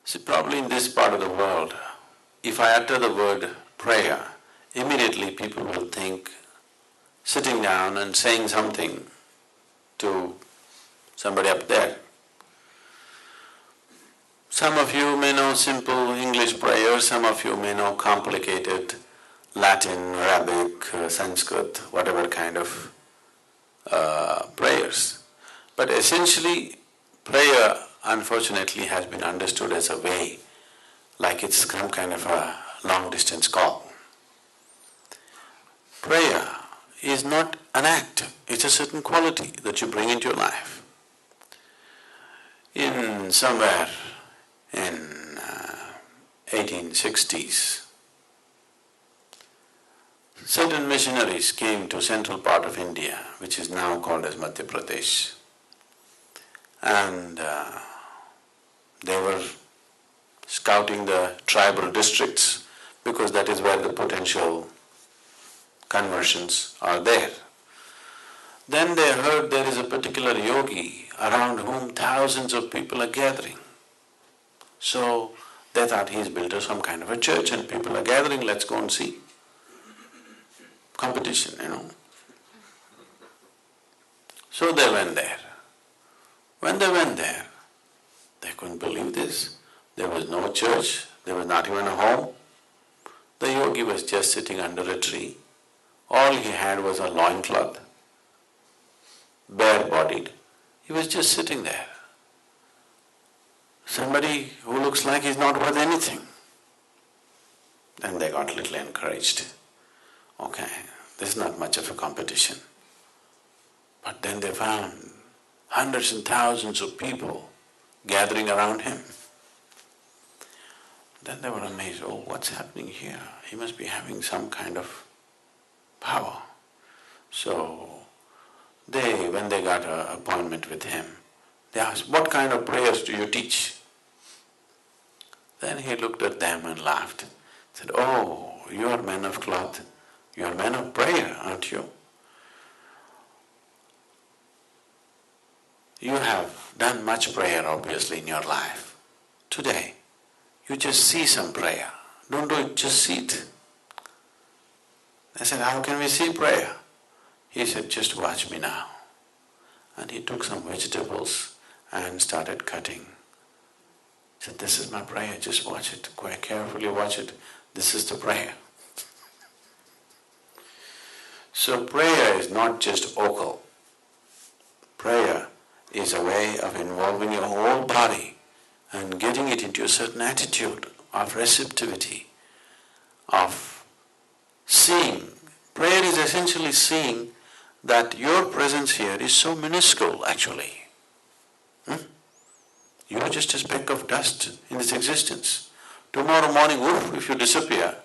See, probably in this part of the world, if I utter the word prayer, immediately people will think sitting down and saying something to somebody up there. Some of you may know simple English prayers, some of you may know complicated Latin, Arabic, Sanskrit, whatever kind of prayers. But essentially, prayer unfortunately has been understood as a way, like it's some kind of a long-distance call. Prayer is not an act, it's a certain quality that you bring into your life. In somewhere in 1860s, certain missionaries came to central part of India, which is now called as Madhya Pradesh, and they were scouting the tribal districts because that is where the potential conversions are there. Then they heard there is a particular yogi around whom thousands of people are gathering. So they thought he's built some kind of a church and people are gathering, let's go and see. Competition, So they went there. When they went there, they couldn't believe this. There was no church, there was not even a home. The yogi was just sitting under a tree. All he had was a loincloth, bare-bodied. He was just sitting there. Somebody who looks like he's not worth anything. Then they got a little encouraged. Okay, there's not much of a competition. But then they found hundreds and thousands of people gathering around him. Then they were amazed, oh, what's happening here? He must be having some kind of power. So when they got an appointment with him, they asked, what kind of prayers do you teach? Then he looked at them and laughed, said, oh, you are men of cloth, you are men of prayer, aren't you? You have done much prayer obviously in your life. Today, you just see some prayer. Don't do it, just see it. I said, how can we see prayer? He said, just watch me now. And he took some vegetables and started cutting. He said, this is my prayer, just watch it, quite carefully watch it. This is the prayer. So prayer is not just vocal. Prayer is a way of involving your whole body and getting it into a certain attitude of receptivity, of seeing. Prayer is essentially seeing that your presence here is so minuscule actually. You are just a speck of dust in this existence. Tomorrow morning, woof, if you disappear,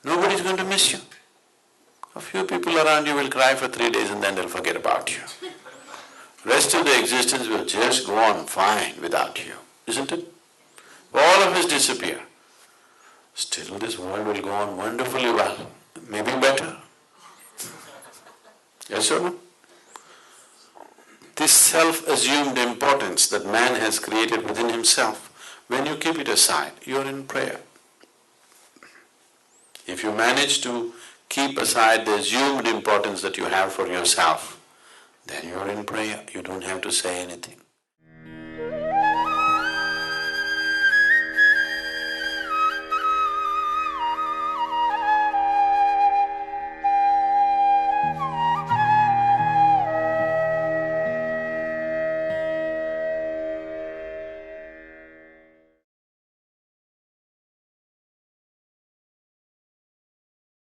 nobody is going to miss you. A few people around you will cry for 3 days and then they'll forget about you. Rest of the existence will just go on fine without you, isn't it? All of us disappear. Still this world will go on wonderfully well, maybe better. Yes or no? This self-assumed importance that man has created within himself, when you keep it aside, you are in prayer. If you manage to keep aside the assumed importance that you have for yourself, then you are in prayer, you don't have to say anything.